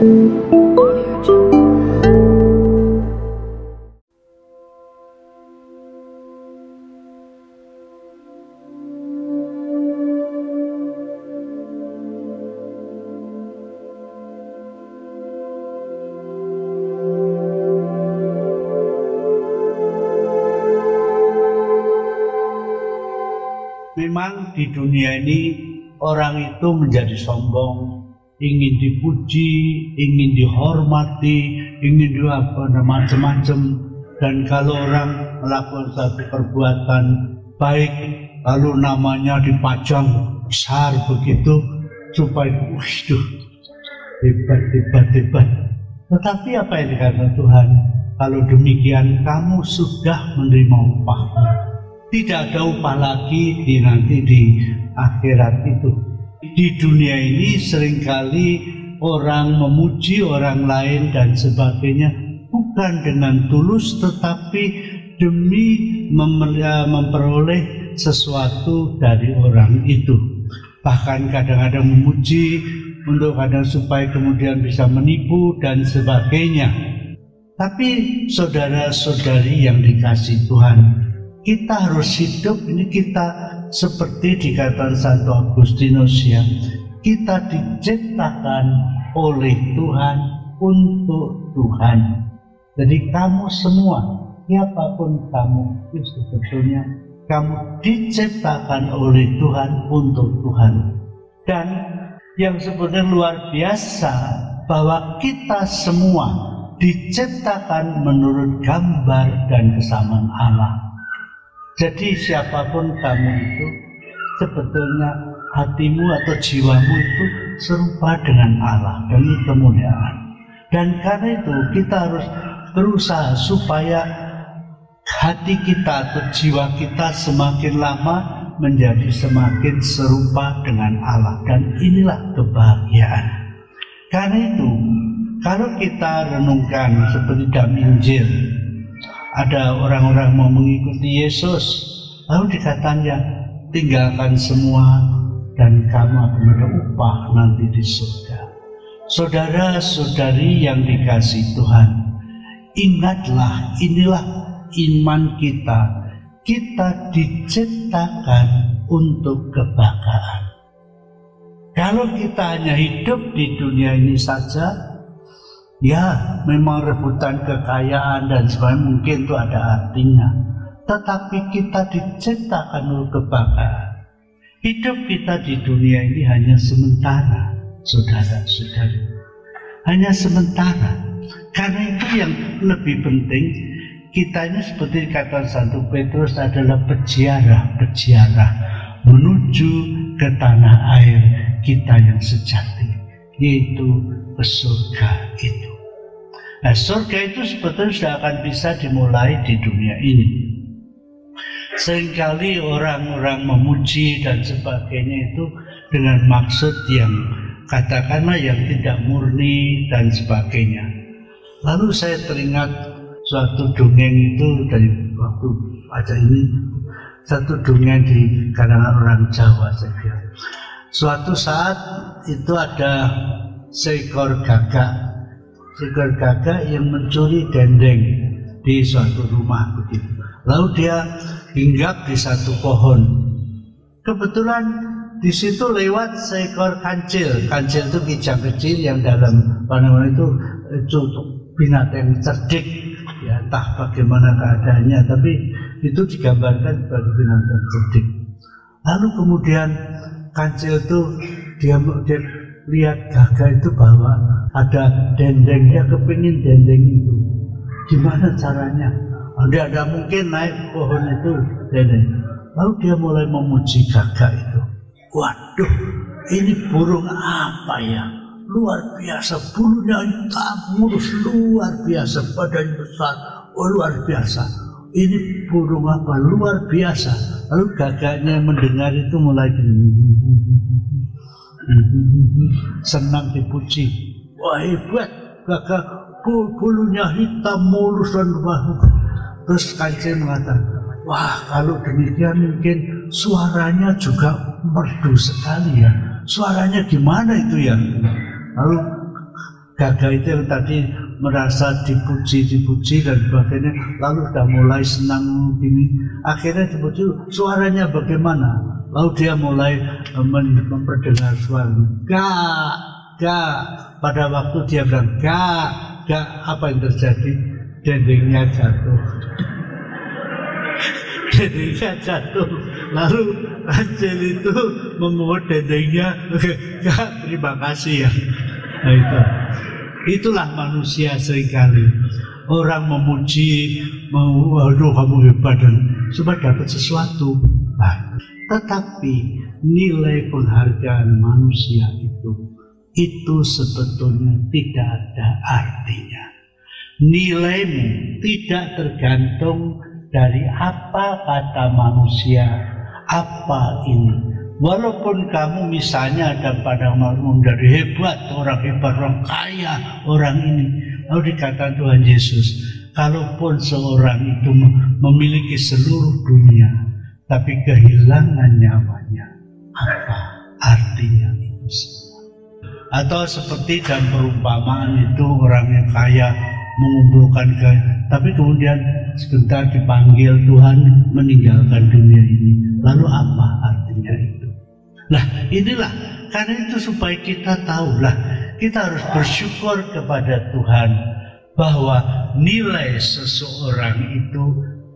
Memang di dunia ini orang itu menjadi sombong, ingin dipuji, ingin dihormati, ingin macam-macam. Dan kalau orang melakukan satu perbuatan baik, lalu namanya dipajang besar begitu supaya hebat. Tetapi apa yang dikatakan Tuhan? Kalau demikian kamu sudah menerima upahmu. Tidak ada upah lagi nanti di akhirat itu. Di dunia ini seringkali orang memuji orang lain dan sebagainya bukan dengan tulus, tetapi demi memperoleh sesuatu dari orang itu. Bahkan kadang-kadang memuji untuk kadang supaya kemudian bisa menipu dan sebagainya. Tapi saudara-saudari yang dikasihi Tuhan, kita harus hidup ini, kita seperti dikatakan Santo Agustinus ya, kita diciptakan oleh Tuhan untuk Tuhan. Jadi kamu semua, siapapun kamu, itu sebetulnya kamu diciptakan oleh Tuhan untuk Tuhan. Dan yang sebenarnya luar biasa bahwa kita semua diciptakan menurut gambar dan kesamaan Allah. Jadi siapapun kamu itu, sebetulnya hatimu atau jiwamu itu serupa dengan Allah dan kemuliaan. Dan karena itu kita harus berusaha supaya hati kita atau jiwa kita semakin lama menjadi semakin serupa dengan Allah. Dan inilah kebahagiaan. Karena itu, kalau kita renungkan seperti dalam Injil, ada orang-orang mau mengikuti Yesus, lalu dikatakan tinggalkan semua dan kamu akan ada upah nanti di surga. Saudara-saudari yang dikasihi Tuhan, ingatlah, inilah iman kita. Kita diciptakan untuk kebahagiaan. Kalau kita hanya hidup di dunia ini saja, ya, memang rebutan kekayaan dan sebagainya mungkin itu ada artinya. Tetapi kita diciptakan untuk kebahagiaan. Hidup kita di dunia ini hanya sementara, saudara-saudari. Hanya sementara. Karena itu yang lebih penting, kita ini seperti kata Santo Petrus adalah peziarah menuju ke tanah air kita yang sejati, yaitu ke surga itu. Nah, surga itu sebetulnya sudah akan bisa dimulai di dunia ini. Seringkali orang-orang memuji dan sebagainya itu dengan maksud yang katakanlah yang tidak murni dan sebagainya. Lalu saya teringat suatu dongeng itu dari waktu baca ini, satu dongeng di kalangan orang Jawa saya kira. Suatu saat itu ada seekor gagak yang mencuri dendeng di suatu rumah begitu. Lalu dia hinggap di satu pohon. Kebetulan di situ lewat seekor kancil. Kancil itu kijang kecil yang dalam pandangan itu binatang cerdik. Ya, entah bagaimana keadaannya, tapi itu digambarkan sebagai binatang cerdik. Lalu kemudian kancil itu dia lihat gagak itu bahwa ada dendeng, dia kepingin dendeng itu. Gimana caranya? Dia ada mungkin naik pohon itu dendeng. Lalu dia mulai memuji gagak itu. Waduh, ini burung apa ya? Luar biasa, bulunya hitam mulus, luar biasa, badannya besar, luar biasa. Ini burung apa? Luar biasa. Lalu gagaknya mendengar itu mulai senang dipuji. Wah, hebat, gagak bulunya hitam mulus dan bagus. Terus kancil mengatakan, wah, kalau demikian mungkin suaranya juga merdu sekali ya. Suaranya gimana itu ya? Lalu Gagah itu yang tadi merasa dipuji dan sebagainya, lalu sudah mulai senang gini, akhirnya dipuji, suaranya bagaimana? Lalu dia mulai memperdengar suara, gak. Pada waktu dia bilang gak, apa yang terjadi? Dendengnya jatuh. Dendengnya jatuh. Lalu kancil itu memungut dendengnya, gak, terima kasih ya. Nah, itulah manusia seringkali. Orang memuji, waduh kamu hebat, dan supaya dapat sesuatu. Nah, tetapi nilai penghargaan manusia itu sebetulnya tidak ada artinya. Nilaimu tidak tergantung dari apa kata manusia, apa ini. Walaupun kamu misalnya ada pada manusia dari hebat, orang kaya, orang ini. Lalu dikatakan Tuhan Yesus, kalaupun seorang itu memiliki seluruh dunia, tapi kehilangan nyawanya, apa artinya itu semua? Atau seperti dalam perumpamaan itu, orang yang kaya mengumpulkan kaya, tapi kemudian sebentar dipanggil Tuhan meninggalkan dunia ini. Lalu apa artinya itu? Nah, inilah, karena itu supaya kita tahulah, kita harus bersyukur kepada Tuhan bahwa nilai seseorang itu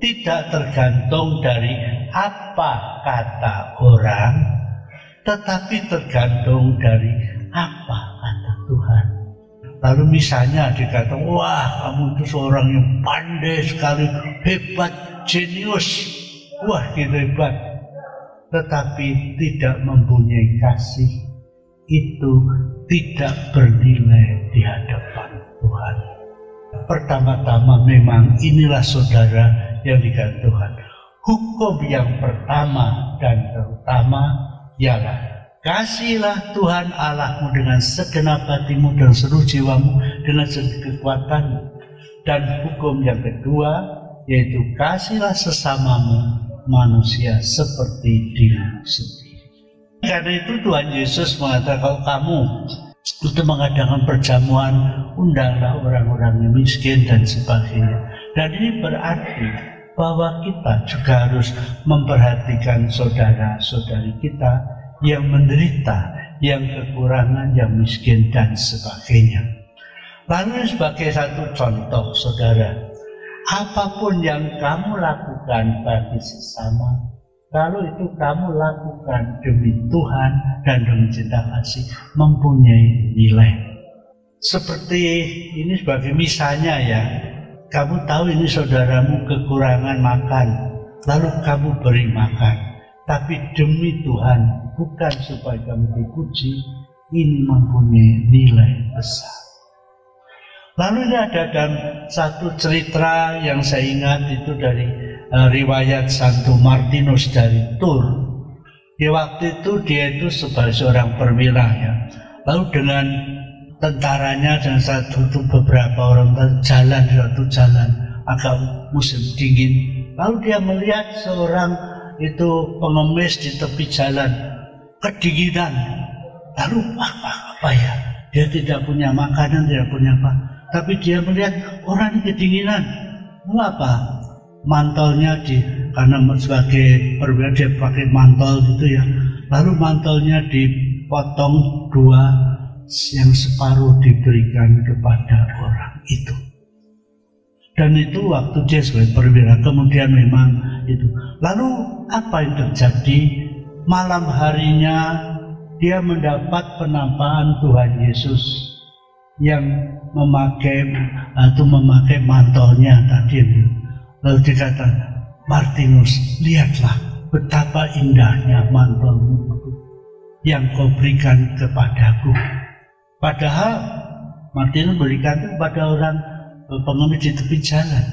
tidak tergantung dari apa kata orang, tetapi tergantung dari apa kata Tuhan. Lalu misalnya dikatakan, wah kamu itu seorang yang pandai sekali, hebat, jenius, wah gitu hebat. Tetapi tidak mempunyai kasih, itu tidak bernilai di hadapan Tuhan. Pertama-tama memang inilah saudara yang dikatakan Tuhan. Hukum yang pertama dan terutama ialah kasihilah Tuhan Allahmu dengan segenap hatimu dan seluruh jiwamu, dengan seluruh kekuatanmu. Dan hukum yang kedua yaitu kasihilah sesamamu manusia seperti dirimu sendiri. Karena itu Tuhan Yesus mengatakan, kalau kamu itu mengadakan perjamuan, undanglah orang-orang yang miskin dan sebagainya. Dan ini berarti bahwa kita juga harus memperhatikan saudara-saudari kita yang menderita, yang kekurangan, yang miskin dan sebagainya. Lalu sebagai satu contoh saudara, apapun yang kamu lakukan bagi sesama, kalau itu kamu lakukan demi Tuhan dan demi cinta kasih, mempunyai nilai. Seperti ini sebagai misalnya ya, kamu tahu ini saudaramu kekurangan makan, lalu kamu beri makan, tapi demi Tuhan, bukan supaya kamu dipuji, ini mempunyai nilai besar. Lalu ini ada dalam satu cerita yang saya ingat itu dari riwayat Santo Martinus dari Tours. Di waktu itu dia itu sebagai seorang perwira ya. Lalu dengan tentaranya dan beberapa orang jalan di suatu jalan agak musim dingin. Lalu dia melihat seorang itu pengemis di tepi jalan kedinginan. Lalu apa ya? Dia tidak punya makanan, tidak punya apa. Tapi dia melihat orang ini kedinginan. Mengapa? Mantelnya karena sebagai perwira dia pakai mantel gitu ya. Lalu mantelnya dipotong dua, yang separuh diberikan kepada orang itu. Dan itu waktu dia sebagai perwira, kemudian memang itu. Lalu apa yang terjadi? Malam harinya dia mendapat penampakan Tuhan Yesus yang memakai mantelnya tadi. Lalu dikatakan, Martinus, lihatlah betapa indahnya mantelmu yang kau berikan kepadaku. Padahal Martinus berikan itu kepada orang pengemis di tepi jalan.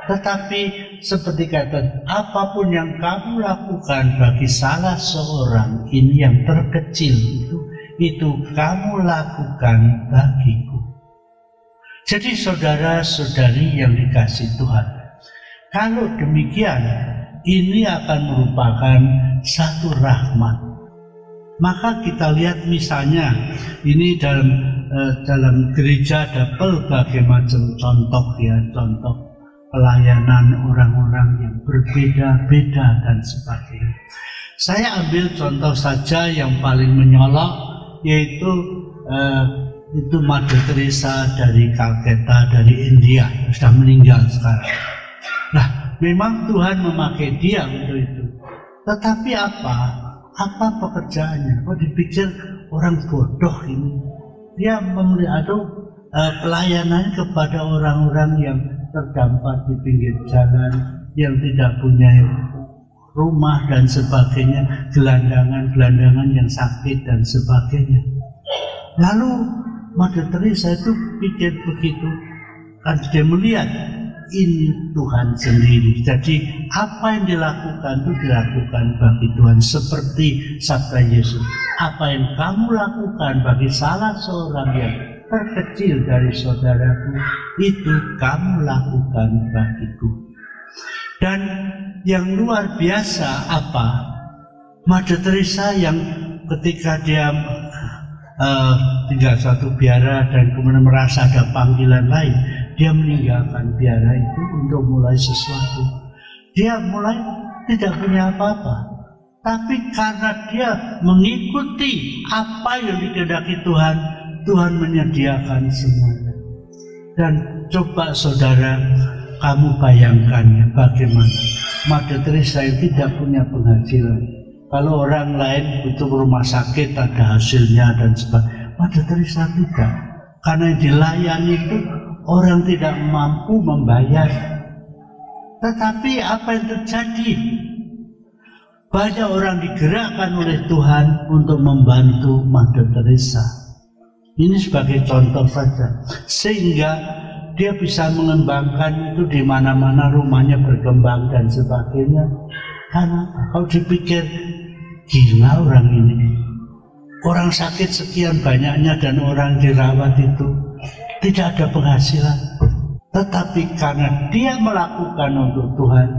Tetapi seperti kata, apapun yang kamu lakukan bagi salah seorang ini yang terkecil itu kamu lakukan bagiku. Jadi saudara-saudari yang dikasihi Tuhan, kalau demikian ini akan merupakan satu rahmat. Maka kita lihat misalnya ini dalam gereja ada berbagai macam contoh ya, contoh pelayanan orang-orang yang berbeda-beda dan sebagainya. Saya ambil contoh saja yang paling menyolok, yaitu itu Mother Teresa dari Calcutta, dari India, sudah meninggal sekarang. Nah, memang Tuhan memakai dia untuk itu. Tetapi apa pekerjaannya? Kok dipikir orang bodoh ini? Dia pelayanannya kepada orang-orang yang terdampar di pinggir jalan, yang tidak punya rumah dan sebagainya, gelandangan yang sakit dan sebagainya. Lalu Mother Teresa itu pikir begitu, kan dia melihat ini Tuhan sendiri. Jadi apa yang dilakukan itu dilakukan bagi Tuhan, seperti sabda Yesus, apa yang kamu lakukan bagi salah seorang yang terkecil dari saudaraku, itu kamu lakukan bagiku. Dan yang luar biasa apa? Mother Teresa yang ketika dia tinggal satu biara dan kemudian merasa ada panggilan lain, dia meninggalkan biara itu untuk mulai sesuatu. Dia mulai tidak punya apa-apa, tapi karena dia mengikuti apa yang dikehendaki Tuhan, Tuhan menyediakan semuanya. Dan coba saudara, kamu bayangkannya bagaimana Mother Teresa yang tidak punya penghasilan. Kalau orang lain butuh rumah sakit ada hasilnya dan sebagainya, Mother Teresa tidak. Karena yang dilayani itu orang tidak mampu membayar. Tetapi apa yang terjadi? Banyak orang digerakkan oleh Tuhan untuk membantu Mother Teresa. Ini sebagai contoh saja, sehingga dia bisa mengembangkan itu di mana-mana, rumahnya berkembang dan sebagainya. Karena kalau dipikir gila orang ini, orang sakit sekian banyaknya dan orang dirawat itu tidak ada penghasilan, tetapi karena dia melakukan untuk Tuhan,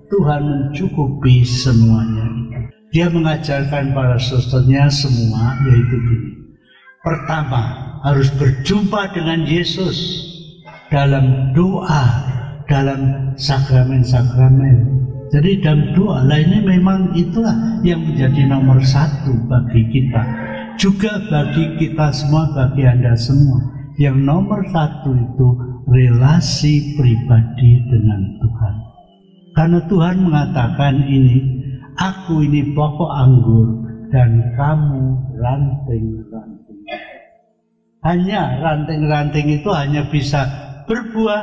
Tuhan mencukupi semuanya. Dia mengajarkan para susternya semua, yaitu gini: pertama, harus berjumpa dengan Yesus dalam doa, dalam sakramen-sakramen. Jadi dalam doa ini memang itulah yang menjadi nomor satu bagi kita, juga bagi kita semua, bagi Anda semua. Yang nomor satu itu relasi pribadi dengan Tuhan. Karena Tuhan mengatakan ini, aku ini pokok anggur dan kamu ranting-ranting. Hanya ranting-ranting itu hanya bisa berbuah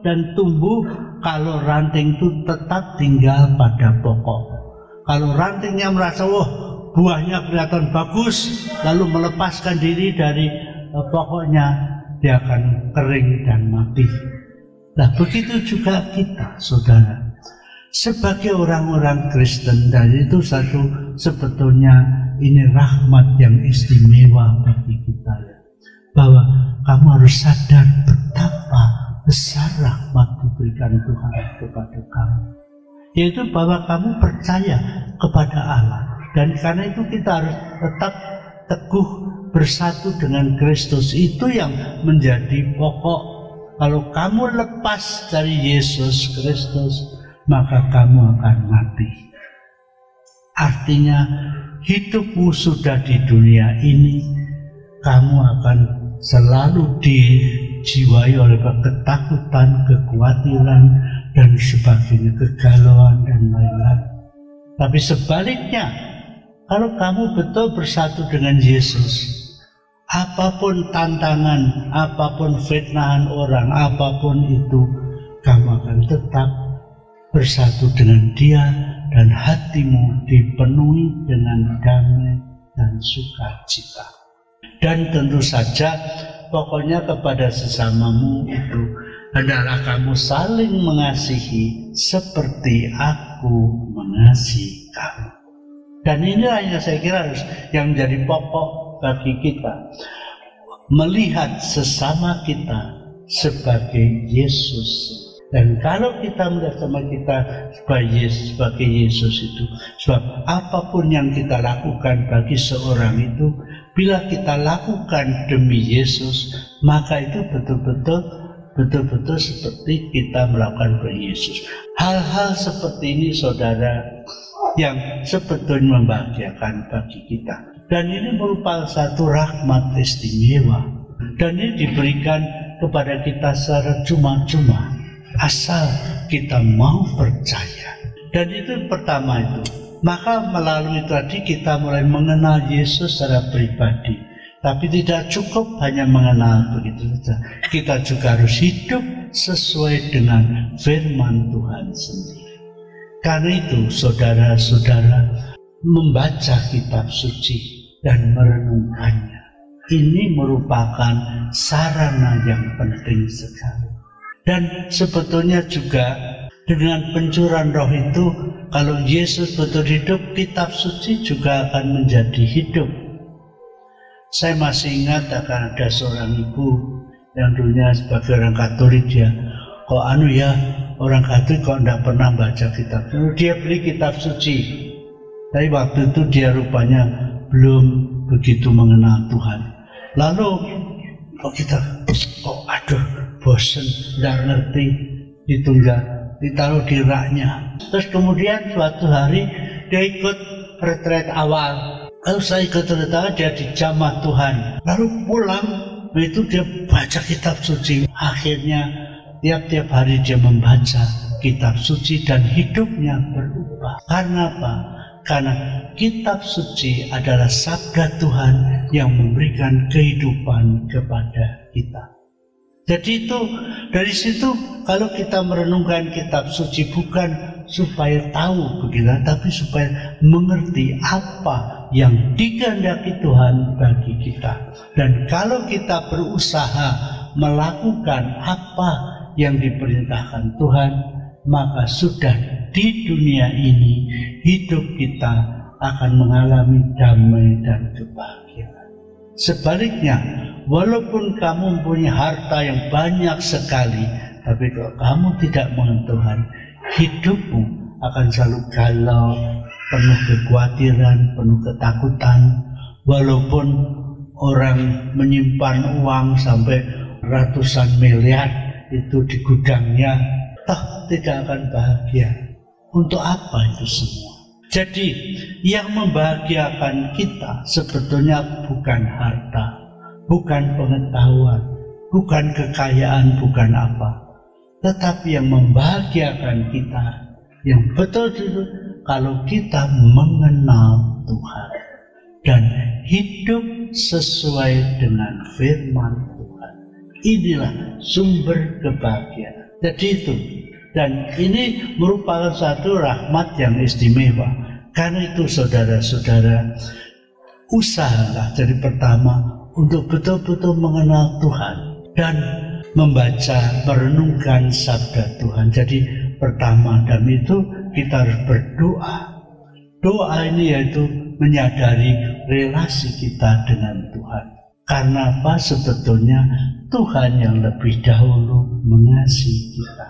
dan tumbuh kalau ranting itu tetap tinggal pada pokok. Kalau rantingnya merasa, wah buahnya kelihatan bagus, lalu melepaskan diri dari pokoknya, dia akan kering dan mati. Nah, begitu juga kita, saudara, sebagai orang-orang Kristen. Dan itu sebetulnya ini rahmat yang istimewa bagi kita ya, bahwa kamu harus sadar betapa besar rahmat diberikan Tuhan kepada kamu, yaitu bahwa kamu percaya kepada Allah. Dan karena itu kita harus tetap teguh bersatu dengan Kristus. Itu yang menjadi pokok. Kalau kamu lepas dari Yesus Kristus, maka kamu akan mati. Artinya hidupmu sudah di dunia ini, kamu akan selalu dijiwai oleh ketakutan, kekhawatiran dan sebagainya, kegalauan dan lain-lain. Tapi sebaliknya, kalau kamu betul bersatu dengan Yesus, apapun tantangan, apapun fitnahan orang, apapun itu, kamu akan tetap bersatu dengan Dia dan hatimu dipenuhi dengan damai dan sukacita. Dan tentu saja pokoknya kepada sesamamu itu hendaklah kamu saling mengasihi seperti aku mengasihi kamu. Dan inilah yang saya kira harus yang menjadi pokok bagi kita, melihat sesama kita sebagai Yesus. Dan kalau kita melihat sama kita sebagai Yesus itu, sebab apapun yang kita lakukan bagi seorang itu, bila kita lakukan demi Yesus, maka itu betul-betul seperti kita melakukan bagi Yesus. Hal-hal seperti ini, saudara, yang sebetulnya membahagiakan bagi kita. Dan ini merupakan satu rahmat istimewa. Dan ini diberikan kepada kita secara cuma-cuma, asal kita mau percaya. Dan itu pertama itu. Maka melalui tadi kita mulai mengenal Yesus secara pribadi. Tapi tidak cukup hanya mengenal begitu saja. Kita juga harus hidup sesuai dengan firman Tuhan sendiri. Karena itu saudara-saudara, membaca kitab suci dan merenungkannya, ini merupakan sarana yang penting sekali. Dan sebetulnya juga dengan pencurahan roh itu, kalau Yesus betul hidup, kitab suci juga akan menjadi hidup. Saya masih ingat akan ada seorang ibu yang dulunya sebagai orang Katolik, dia kok orang Katolik kok tidak pernah baca kitab suci. Dia beli kitab suci, tapi waktu itu dia rupanya belum begitu mengenal Tuhan. Lalu bosen, tidak ngerti, ditaruh di raknya. Terus kemudian suatu hari dia ikut retret awal. Lalu saya ikut retret awal, dia dijamah Tuhan. Lalu pulang, itu dia baca kitab suci. Akhirnya tiap-tiap hari dia membaca kitab suci dan hidupnya berubah. Karena apa? Karena kitab suci adalah sabda Tuhan yang memberikan kehidupan kepada kita. Jadi itu, dari situ kalau kita merenungkan kitab suci bukan supaya tahu begitu, tapi supaya mengerti apa yang dikehendaki Tuhan bagi kita. Dan kalau kita berusaha melakukan apa yang diperintahkan Tuhan, maka sudah di dunia ini hidup kita akan mengalami damai dan kebahagiaan. Sebaliknya, walaupun kamu mempunyai harta yang banyak sekali, tapi kalau kamu tidak mengenal Tuhan, hidupmu akan selalu galau, penuh kekhawatiran, penuh ketakutan. Walaupun orang menyimpan uang sampai ratusan miliar itu di gudangnya, toh tidak akan bahagia. Untuk apa itu semua? Jadi yang membahagiakan kita sebetulnya bukan harta, bukan pengetahuan, bukan kekayaan, bukan apa. Tetapi yang membahagiakan kita, yang betul-betul kalau kita mengenal Tuhan dan hidup sesuai dengan firman Tuhan. Inilah sumber kebahagiaan. Jadi itu. Dan ini merupakan satu rahmat yang istimewa. Karena itu saudara-saudara, usahalah jadi pertama untuk betul-betul mengenal Tuhan dan membaca, merenungkan sabda Tuhan. Jadi pertama dan itu kita harus berdoa. Doa ini yaitu menyadari relasi kita dengan Tuhan. Karena apa? Sebetulnya Tuhan yang lebih dahulu mengasihi kita.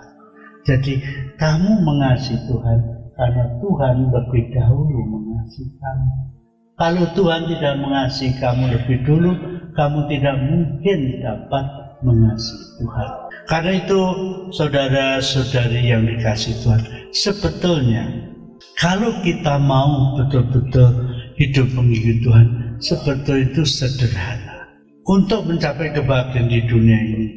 Jadi kamu mengasihi Tuhan karena Tuhan lebih dahulu mengasihi kamu. Kalau Tuhan tidak mengasihi kamu lebih dulu, kamu tidak mungkin dapat mengasihi Tuhan. Karena itu saudara-saudari yang dikasihi Tuhan, sebetulnya kalau kita mau betul-betul hidup mengikuti Tuhan, sebetulnya itu sederhana. Untuk mencapai kebahagiaan di dunia ini,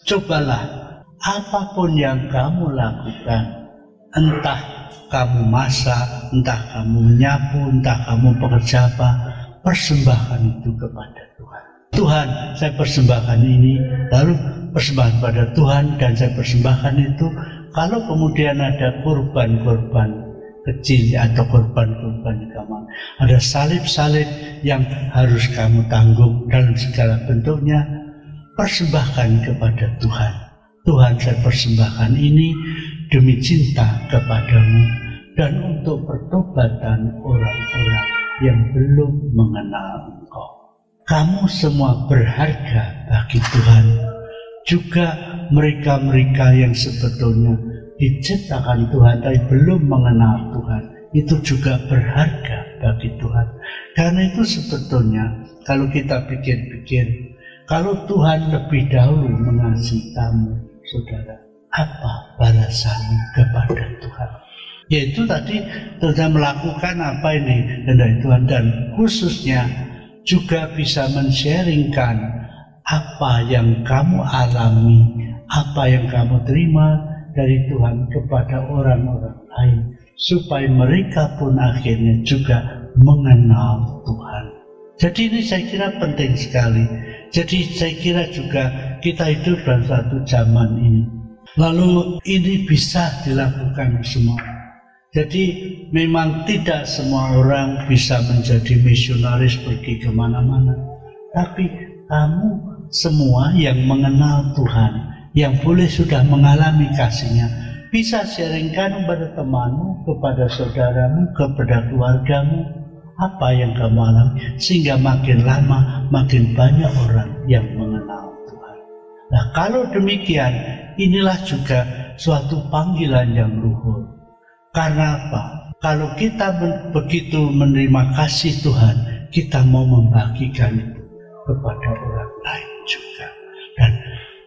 cobalah apapun yang kamu lakukan, entah kamu masak, entah kamu menyapu, entah kamu bekerja apa, persembahkan itu kepada Tuhan. Tuhan, saya persembahkan ini, lalu persembahkan pada Tuhan, dan saya persembahkan itu. Kalau kemudian ada korban-korban kecil atau korban-korban kamu, ada salib-salib yang harus kamu tanggung dalam segala bentuknya, persembahkan kepada Tuhan. Tuhan, saya persembahkan ini demi cinta kepadamu dan untuk pertobatan orang-orang yang belum mengenal Engkau. Kamu semua berharga bagi Tuhan, juga mereka-mereka yang sebetulnya diciptakan Tuhan tapi belum mengenal Tuhan, itu juga berharga bagi Tuhan. Karena itu sebetulnya kalau kita pikir-pikir, kalau Tuhan lebih dahulu mengasihi kamu, saudara, apa balasanmu kepada Tuhan? Yaitu tadi Tuhan melakukan apa ini kehendak Tuhan, dan khususnya juga bisa men-sharingkan apa yang kamu alami, apa yang kamu terima dari Tuhan kepada orang-orang lain, supaya mereka pun akhirnya juga mengenal Tuhan. Jadi ini saya kira penting sekali. Jadi saya kira juga kita hidup dalam satu zaman ini. Lalu ini bisa dilakukan semua. Jadi memang tidak semua orang bisa menjadi misionaris pergi kemana-mana. Tapi kamu semua yang mengenal Tuhan, yang boleh sudah mengalami kasih-Nya, bisa sharingkan kepada temanmu, kepada saudaramu, kepada keluargamu, apa yang kamu alami, sehingga makin lama makin banyak orang yang mengenal Tuhan. Nah, kalau demikian, inilah juga suatu panggilan yang luhur. Karena apa? Kalau kita begitu menerima kasih Tuhan, kita mau membagikan itu kepada orang lain juga.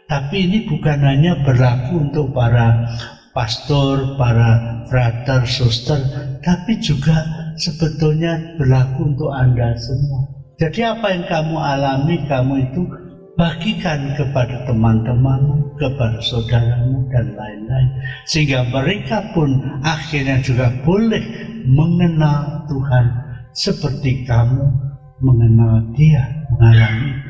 Tapi ini bukan hanya berlaku untuk para pastor, para frater, suster, tapi juga sebetulnya berlaku untuk Anda semua. Jadi apa yang kamu alami, kamu itu bagikan kepada teman-temanmu, kepada saudaramu, dan lain-lain. Sehingga mereka pun akhirnya juga boleh mengenal Tuhan seperti kamu mengenal Dia, mengalami itu.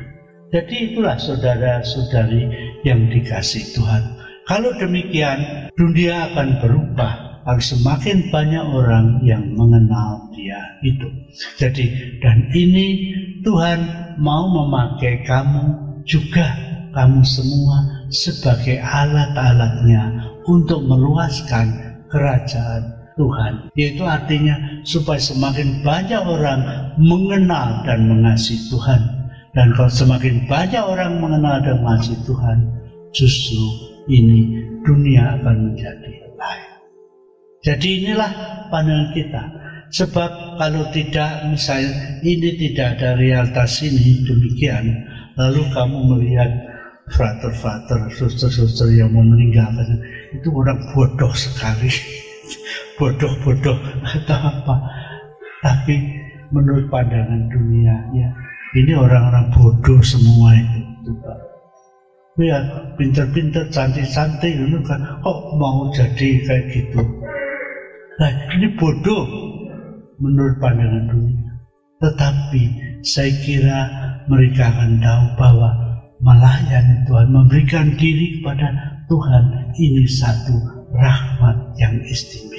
Jadi itulah saudara-saudari yang dikasihi Tuhan. Kalau demikian, dunia akan berubah. Semakin banyak orang yang mengenal Dia itu. Jadi, dan ini Tuhan mau memakai kamu juga, kamu semua sebagai alat-alatnya untuk meluaskan kerajaan Tuhan. Yaitu artinya supaya semakin banyak orang mengenal dan mengasihi Tuhan. Dan kalau semakin banyak orang mengenal dan mengasihi Tuhan, justru ini dunia akan menjadi lain. Jadi inilah pandangan kita. Sebab kalau tidak, misalnya ini tidak ada realitas ini demikian, lalu kamu melihat frater-frater, suster-suster yang mau meninggalkan, itu orang bodoh sekali. Bodoh-bodoh atau apa. Tapi menurut pandangan dunia, ya, ini orang-orang bodoh semua itu. Ya, pinter-pinter, cantik-cantik, kan, kok mau jadi kayak gitu. Nah, ini bodoh menurut pandangan dunia. Tetapi saya kira mereka akan tahu bahwa melayani Tuhan, memberikan diri kepada Tuhan, ini satu rahmat yang istimewa.